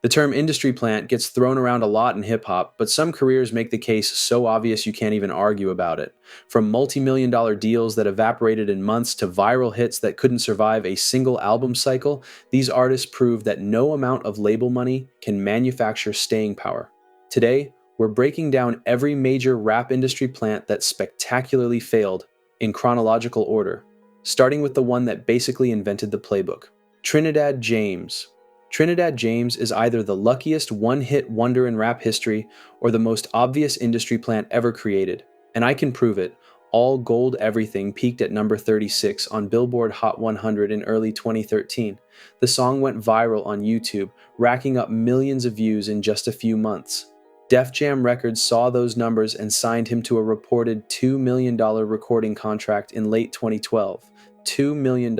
The term industry plant gets thrown around a lot in hip hop, but some careers make the case so obvious you can't even argue about it. From multi-million dollar deals that evaporated in months to viral hits that couldn't survive a single album cycle, these artists prove that no amount of label money can manufacture staying power. Today, we're breaking down every major rap industry plant that spectacularly failed in chronological order, starting with the one that basically invented the playbook. Trinidad James. Trinidad James is either the luckiest one-hit wonder in rap history or the most obvious industry plant ever created. And I can prove it. All Gold Everything peaked at number 36 on Billboard Hot 100 in early 2013. The song went viral on YouTube, racking up millions of views in just a few months. Def Jam Records saw those numbers and signed him to a reported $2 million recording contract in late 2012. $2 million.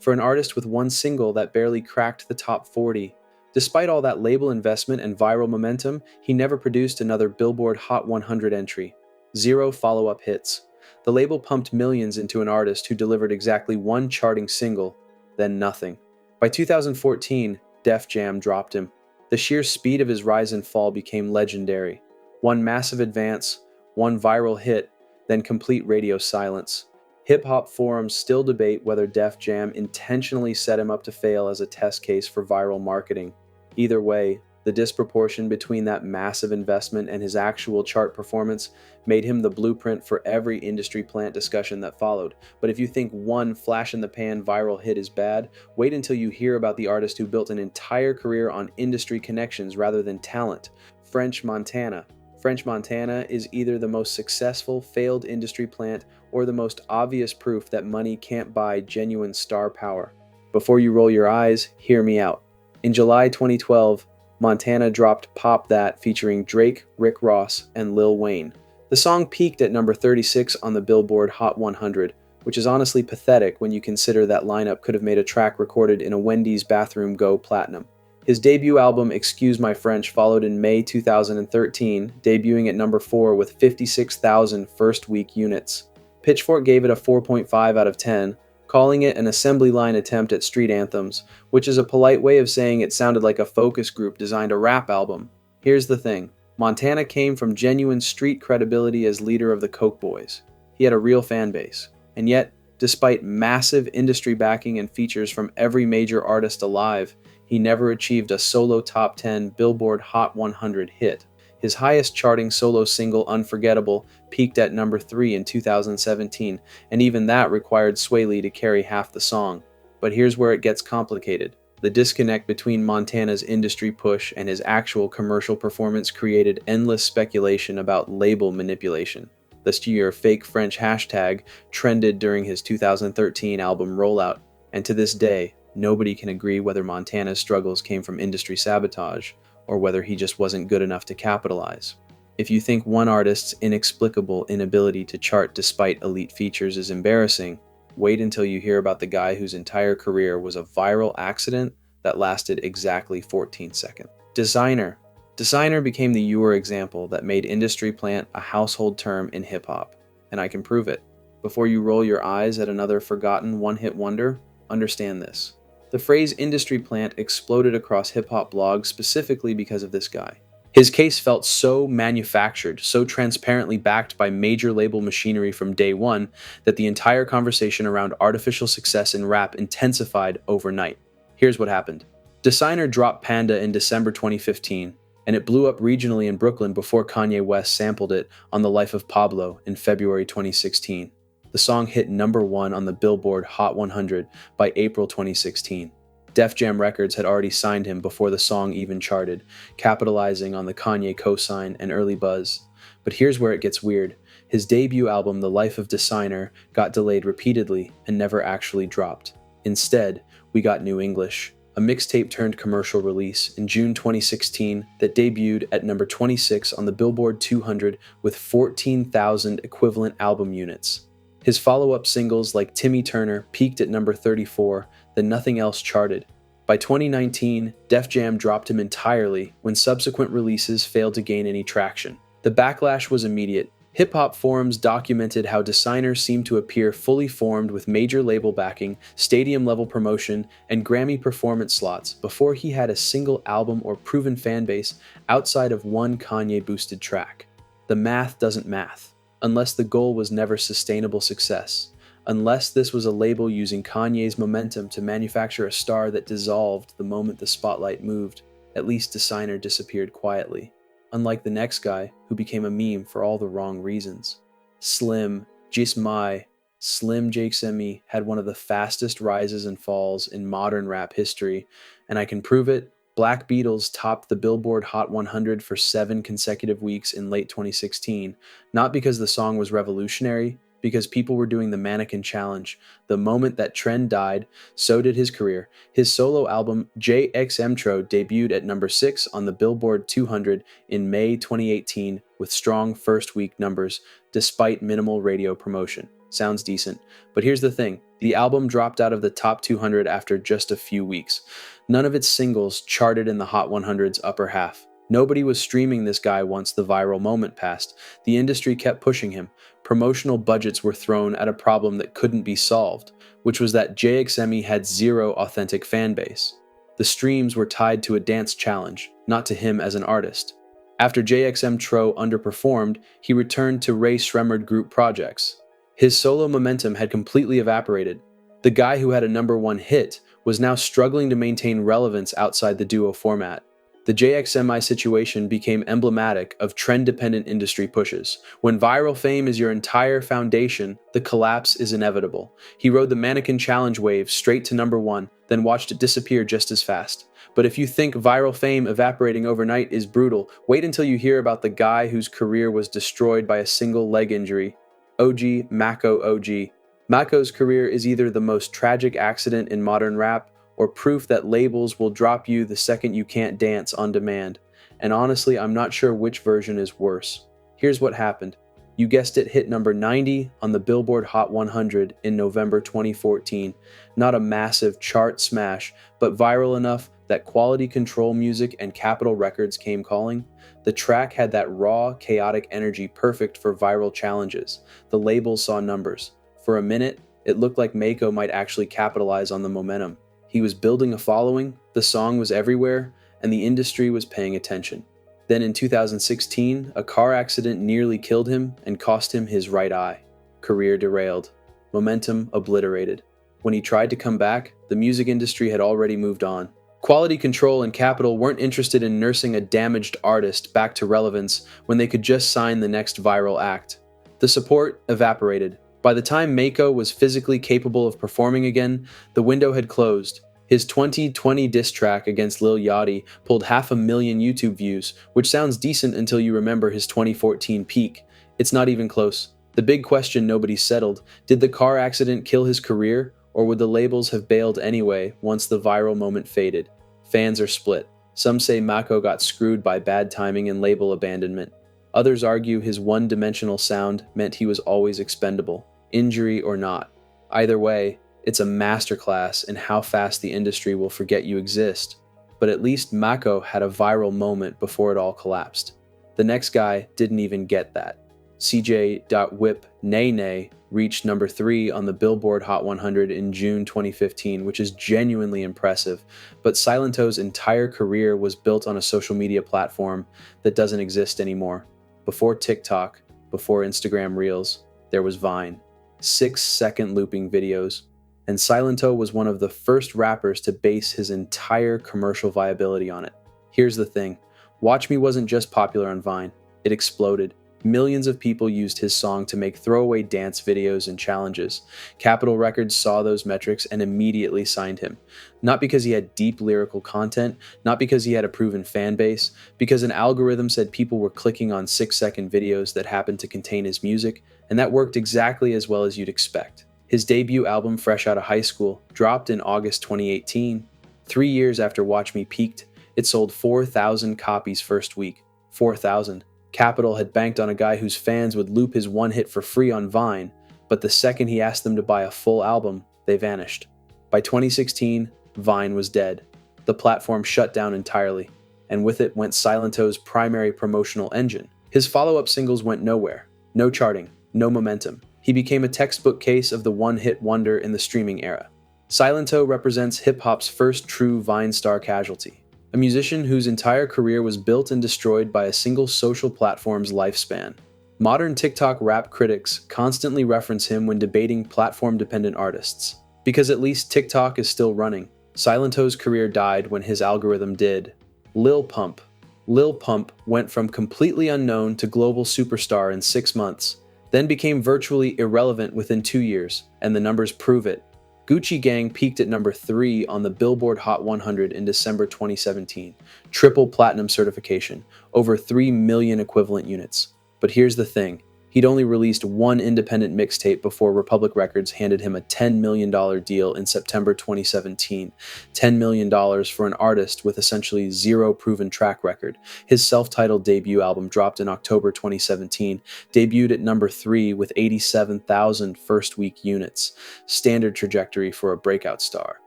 For an artist with one single that barely cracked the top 40. Despite all that label investment and viral momentum, he never produced another Billboard Hot 100 entry. 0 follow-up hits. The label pumped millions into an artist who delivered exactly one charting single, then nothing. By 2014, Def Jam dropped him. The sheer speed of his rise and fall became legendary. One massive advance, one viral hit, then complete radio silence. Hip-hop forums still debate whether Def Jam intentionally set him up to fail as a test case for viral marketing. Either way, the disproportion between that massive investment and his actual chart performance made him the blueprint for every industry plant discussion that followed. But if you think one flash-in-the-pan viral hit is bad, wait until you hear about the artist who built an entire career on industry connections rather than talent, French Montana. French Montana is either the most successful failed industry plant or the most obvious proof that money can't buy genuine star power. Before you roll your eyes, hear me out. In July 2012, Montana dropped Pop That featuring Drake, Rick Ross, and Lil Wayne. The song peaked at number 36 on the Billboard Hot 100, which is honestly pathetic when you consider that lineup could have made a track recorded in a Wendy's bathroom go platinum. His debut album, Excuse My French, followed in May 2013, debuting at number 4 with 56,000 first-week units. Pitchfork gave it a 4.5 out of 10, calling it an assembly line attempt at street anthems, which is a polite way of saying it sounded like a focus group designed a rap album. Here's the thing. Montana came from genuine street credibility as leader of the Coke Boys. He had a real fan base. And yet, despite massive industry backing and features from every major artist alive, he never achieved a solo top 10 Billboard Hot 100 hit. His highest charting solo single, Unforgettable, peaked at number 3 in 2017, and even that required Swae Lee to carry half the song. But here's where it gets complicated. The disconnect between Montana's industry push and his actual commercial performance created endless speculation about label manipulation. This year, fake French hashtag trended during his 2013 album rollout, and to this day, nobody can agree whether Montana's struggles came from industry sabotage or whether he just wasn't good enough to capitalize. If you think one artist's inexplicable inability to chart despite elite features is embarrassing, wait until you hear about the guy whose entire career was a viral accident that lasted exactly 14 seconds. Desiigner. Desiigner became the Ewer example that made industry plant a household term in hip-hop, and I can prove it. Before you roll your eyes at another forgotten one-hit wonder, understand this. The phrase industry plant exploded across hip-hop blogs specifically because of this guy. His case felt so manufactured, so transparently backed by major label machinery from day one, that the entire conversation around artificial success in rap intensified overnight. Here's what happened. Desiigner dropped Panda in December 2015, and it blew up regionally in Brooklyn before Kanye West sampled it on The Life of Pablo in February 2016. The song hit number 1 on the Billboard Hot 100 by April 2016. Def Jam Records had already signed him before the song even charted, capitalizing on the Kanye cosign and early buzz. But here's where it gets weird. His debut album, The Life of Desiigner, got delayed repeatedly and never actually dropped. Instead, we got New English, a mixtape turned commercial release in June 2016 that debuted at number 26 on the Billboard 200 with 14,000 equivalent album units. His follow-up singles like Timmy Turner peaked at number 34, then nothing else charted. By 2019, Def Jam dropped him entirely when subsequent releases failed to gain any traction. The backlash was immediate. Hip-hop forums documented how designers seemed to appear fully formed with major label backing, stadium-level promotion, and Grammy performance slots before he had a single album or proven fanbase outside of one Kanye-boosted track. The math doesn't math, unless the goal was never sustainable success, unless this was a label using Kanye's momentum to manufacture a star that dissolved the moment the spotlight moved. At least Designer disappeared quietly, unlike the next guy who became a meme for all the wrong reasons. Slim, Jismai, Slim Jakesemi had one of the fastest rises and falls in modern rap history, and I can prove it. Black Beatles topped the Billboard Hot 100 for 7 consecutive weeks in late 2016, not because the song was revolutionary, because people were doing the mannequin challenge. The moment that trend died, so did his career. His solo album, JXMtro, debuted at number 6 on the Billboard 200 in May 2018 with strong first-week numbers, despite minimal radio promotion. Sounds decent. But here's the thing. The album dropped out of the top 200 after just a few weeks. None of its singles charted in the Hot 100's upper half. Nobody was streaming this guy once the viral moment passed. The industry kept pushing him. Promotional budgets were thrown at a problem that couldn't be solved, which was that JXME had zero authentic fan base. The streams were tied to a dance challenge, not to him as an artist. After JXMtro underperformed, he returned to Ray Shremmerd group projects. His solo momentum had completely evaporated. The guy who had a #1 hit was now struggling to maintain relevance outside the duo format. The JXMI situation became emblematic of trend-dependent industry pushes. When viral fame is your entire foundation, the collapse is inevitable. He rode the mannequin challenge wave straight to #1, then watched it disappear just as fast. But if you think viral fame evaporating overnight is brutal, wait until you hear about the guy whose career was destroyed by a single leg injury. OG Mako OG. Mako's career is either the most tragic accident in modern rap or proof that labels will drop you the second you can't dance on demand. And honestly, I'm not sure which version is worse. Here's what happened. You guessed it, hit number 90 on the Billboard Hot 100 in November 2014. Not a massive chart smash, but viral enough that Quality Control Music and Capitol Records came calling. The track had that raw, chaotic energy perfect for viral challenges. The labels saw numbers. For a minute, it looked like Mako might actually capitalize on the momentum. He was building a following, the song was everywhere, and the industry was paying attention. Then in 2016, a car accident nearly killed him and cost him his right eye. Career derailed. Momentum obliterated. When he tried to come back, the music industry had already moved on. Quality Control and Capitol weren't interested in nursing a damaged artist back to relevance when they could just sign the next viral act. The support evaporated. By the time Mako was physically capable of performing again, the window had closed. His 2020 diss track against Lil Yachty pulled 500,000 YouTube views, which sounds decent until you remember his 2014 peak. It's not even close. The big question nobody settled, did the car accident kill his career, or would the labels have bailed anyway once the viral moment faded? Fans are split. Some say Mako got screwed by bad timing and label abandonment. Others argue his one-dimensional sound meant he was always expendable, injury or not. Either way, it's a masterclass in how fast the industry will forget you exist. But at least Mako had a viral moment before it all collapsed. The next guy didn't even get that. CJ.Whip Nay Nay reached number 3 on the Billboard Hot 100 in June 2015, which is genuinely impressive. But Silento's entire career was built on a social media platform that doesn't exist anymore. Before TikTok, before Instagram Reels, there was Vine. 6-second looping videos. And Silento was one of the first rappers to base his entire commercial viability on it. Here's the thing. Watch Me wasn't just popular on Vine. It exploded. Millions of people used his song to make throwaway dance videos and challenges. Capitol Records saw those metrics and immediately signed him. Not because he had deep lyrical content, not because he had a proven fan base, because an algorithm said people were clicking on 6-second videos that happened to contain his music, and that worked exactly as well as you'd expect. His debut album, Fresh Outta High School, dropped in August 2018. 3 years after Watch Me peaked, it sold 4,000 copies first week. 4,000. Capitol had banked on a guy whose fans would loop his one hit for free on Vine, but the second he asked them to buy a full album, they vanished. By 2016, Vine was dead. The platform shut down entirely, and with it went Silento's primary promotional engine. His follow-up singles went nowhere. No charting, no momentum. He became a textbook case of the one-hit wonder in the streaming era. Silento represents hip-hop's first true Vine star casualty, a musician whose entire career was built and destroyed by a single social platform's lifespan. Modern TikTok rap critics constantly reference him when debating platform-dependent artists. Because at least TikTok is still running. Silento's career died when his algorithm did. Lil Pump. Lil Pump went from completely unknown to global superstar in 6 months, then became virtually irrelevant within 2 years, and the numbers prove it. Gucci Gang peaked at number 3 on the Billboard Hot 100 in December 2017, triple platinum certification, over 3 million equivalent units. But here's the thing, he'd only released one independent mixtape before Republic Records handed him a $10 million deal in September 2017. $10 million for an artist with essentially zero proven track record. His self-titled debut album dropped in October 2017, debuted at number 3 with 87,000 first-week units, standard trajectory for a breakout star.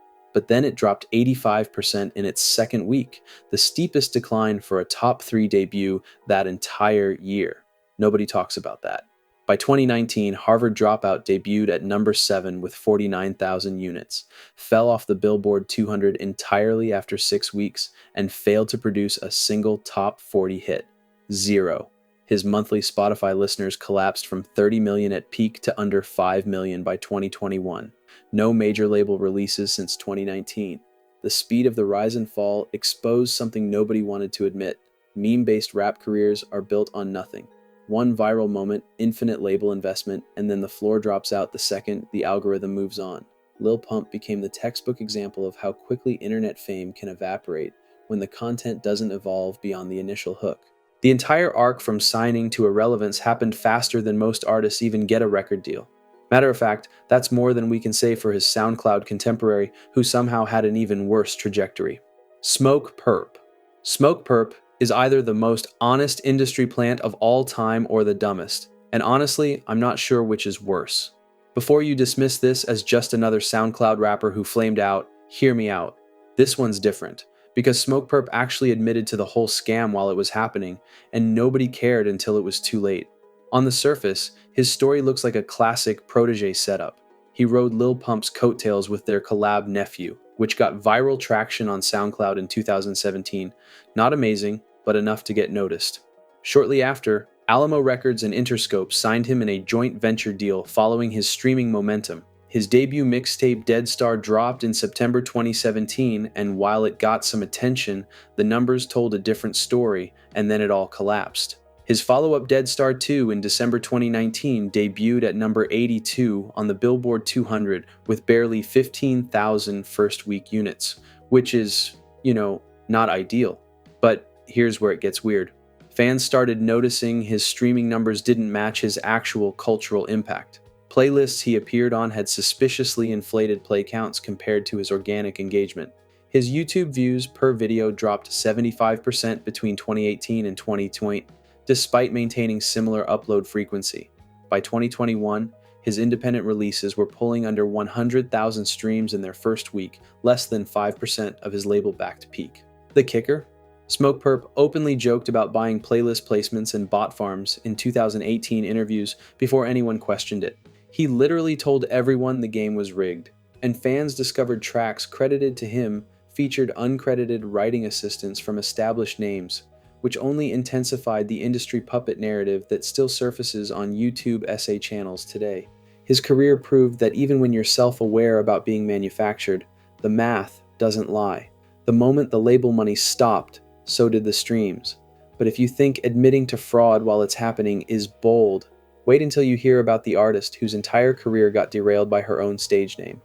But then it dropped 85% in its second week, the steepest decline for a top 3 debut that entire year. Nobody talks about that. By 2019, Harvard Dropout debuted at number 7 with 49,000 units, fell off the Billboard 200 entirely after 6 weeks, and failed to produce a single top 40 hit. Zero. His monthly Spotify listeners collapsed from 30 million at peak to under 5 million by 2021. No major label releases since 2019. The speed of the rise and fall exposed something nobody wanted to admit. Meme-based rap careers are built on nothing. One viral moment, infinite label investment, and then the floor drops out the second the algorithm moves on. Lil Pump became the textbook example of how quickly internet fame can evaporate when the content doesn't evolve beyond the initial hook. The entire arc from signing to irrelevance happened faster than most artists even get a record deal. Matter of fact, that's more than we can say for his SoundCloud contemporary, who somehow had an even worse trajectory. Smokepurpp. Smokepurpp is either the most honest industry plant of all time or the dumbest, and honestly, I'm not sure which is worse. Before you dismiss this as just another SoundCloud rapper who flamed out, hear me out. This one's different, because Smokepurpp actually admitted to the whole scam while it was happening, and nobody cared until it was too late. On the surface, his story looks like a classic protege setup. He rode Lil Pump's coattails with their collab Nephew, which got viral traction on SoundCloud in 2017. Not amazing, but enough to get noticed. Shortly after, Alamo Records and Interscope signed him in a joint venture deal following his streaming momentum. His debut mixtape Dead Star dropped in September 2017, and while it got some attention, the numbers told a different story, and then it all collapsed. His follow-up Dead Star 2 in December 2019 debuted at number 82 on the Billboard 200 with barely 15,000 first-week units, which is, not ideal. But here's where it gets weird. Fans started noticing his streaming numbers didn't match his actual cultural impact. Playlists he appeared on had suspiciously inflated play counts compared to his organic engagement. His YouTube views per video dropped 75% between 2018 and 2020, despite maintaining similar upload frequency. By 2021, his independent releases were pulling under 100,000 streams in their first week, less than 5% of his label-backed peak. The kicker? Smokepurpp openly joked about buying playlist placements and bot farms in 2018 interviews before anyone questioned it. He literally told everyone the game was rigged, and fans discovered tracks credited to him featured uncredited writing assistants from established names, which only intensified the industry puppet narrative that still surfaces on YouTube essay channels today. His career proved that even when you're self-aware about being manufactured, the math doesn't lie. The moment the label money stopped, so did the streams. But if you think admitting to fraud while it's happening is bold, wait until you hear about the artist whose entire career got derailed by her own stage name.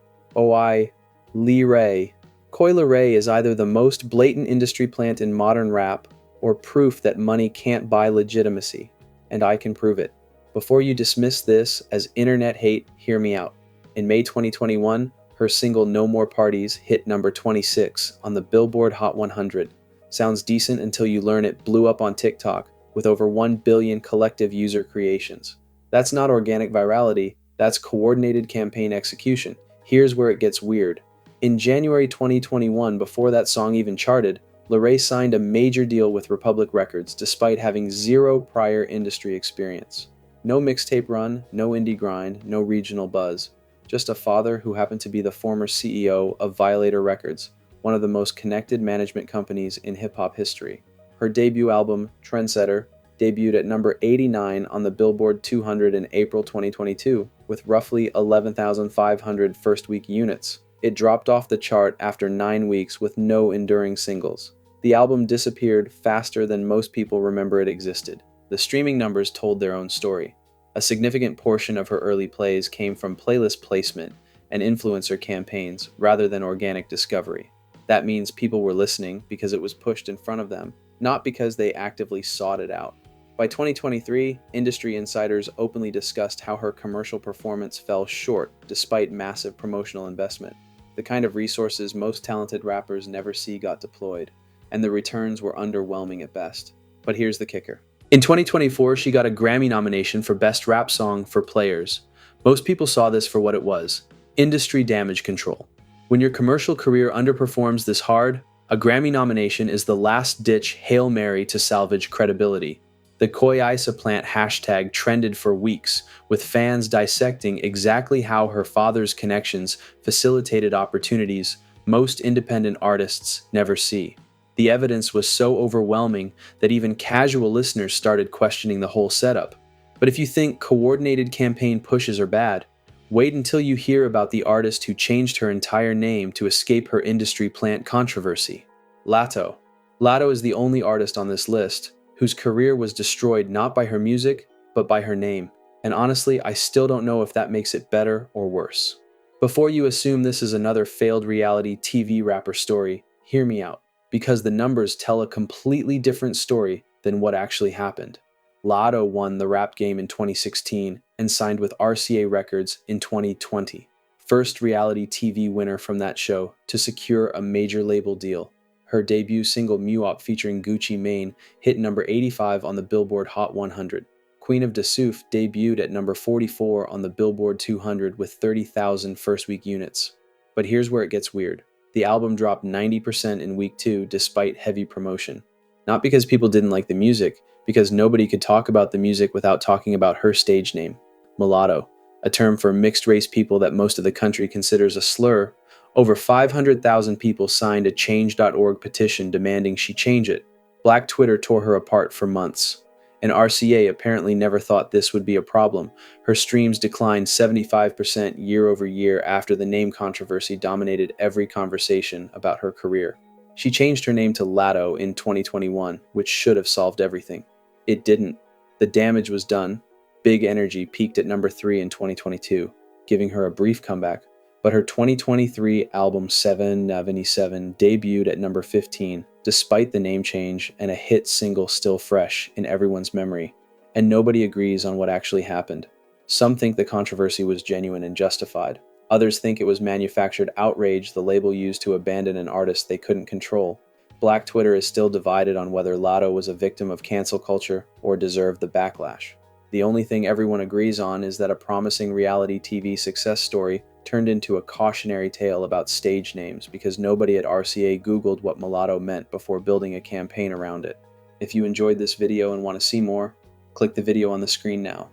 Lee Ray. Coi Leray is either the most blatant industry plant in modern rap or proof that money can't buy legitimacy, and I can prove it. Before you dismiss this as internet hate, hear me out. In May 2021, her single No More Parties hit number 26 on the Billboard Hot 100. Sounds decent until you learn it blew up on TikTok with over 1 billion collective user creations. That's not organic virality, that's coordinated campaign execution. Here's where it gets weird. In January 2021, before that song even charted, Leray signed a major deal with Republic Records despite having zero prior industry experience. No mixtape run, no indie grind, no regional buzz. Just a father who happened to be the former CEO of Violator Records, one of the most connected management companies in hip-hop history. Her debut album, Trendsetter, debuted at number 89 on the Billboard 200 in April 2022, with roughly 11,500 first-week units. It dropped off the chart after 9 weeks with no enduring singles. The album disappeared faster than most people remember it existed. The streaming numbers told their own story. A significant portion of her early plays came from playlist placement and influencer campaigns rather than organic discovery. That means people were listening because it was pushed in front of them, not because they actively sought it out. By 2023, industry insiders openly discussed how her commercial performance fell short despite massive promotional investment. The kind of resources most talented rappers never see got deployed, and the returns were underwhelming at best. But here's the kicker. In 2024, she got a Grammy nomination for Best Rap Song for Players. Most people saw this for what it was: industry damage control. When your commercial career underperforms this hard, a Grammy nomination is the last-ditch Hail Mary to salvage credibility. The Koi Isa plant hashtag trended for weeks, with fans dissecting exactly how her father's connections facilitated opportunities most independent artists never see. The evidence was so overwhelming that even casual listeners started questioning the whole setup. But if you think coordinated campaign pushes are bad, wait until you hear about the artist who changed her entire name to escape her industry plant controversy. Latto. Latto is the only artist on this list whose career was destroyed not by her music, but by her name. And honestly, I still don't know if that makes it better or worse. Before you assume this is another failed reality TV rapper story, hear me out, because the numbers tell a completely different story than what actually happened. Latto won the rap game in 2016 and signed with RCA Records in 2020. First reality TV winner from that show to secure a major label deal. Her debut single Muop featuring Gucci Mane hit number 85 on the Billboard Hot 100. Queen of Dasuf debuted at number 44 on the Billboard 200 with 30,000 first-week units. But here's where it gets weird. The album dropped 90% in week 2 despite heavy promotion. Not because people didn't like the music, because nobody could talk about the music without talking about her stage name, mulatto, a term for mixed-race people that most of the country considers a slur. Over 500,000 people signed a Change.org petition demanding she change it. Black Twitter tore her apart for months. And RCA apparently never thought this would be a problem. Her streams declined 75% year over year after the name controversy dominated every conversation about her career. She changed her name to Latto in 2021, which should have solved everything. It didn't. The damage was done. Big Energy peaked at number 3 in 2022, giving her a brief comeback. But her 2023 album 777 debuted at number 15, despite the name change and a hit single still fresh in everyone's memory. And nobody agrees on what actually happened. Some think the controversy was genuine and justified. Others think it was manufactured outrage the label used to abandon an artist they couldn't control. Black Twitter is still divided on whether Latto was a victim of cancel culture or deserved the backlash. The only thing everyone agrees on is that a promising reality TV success story turned into a cautionary tale about stage names because nobody at RCA Googled what mulatto meant before building a campaign around it. If you enjoyed this video and want to see more, click the video on the screen now.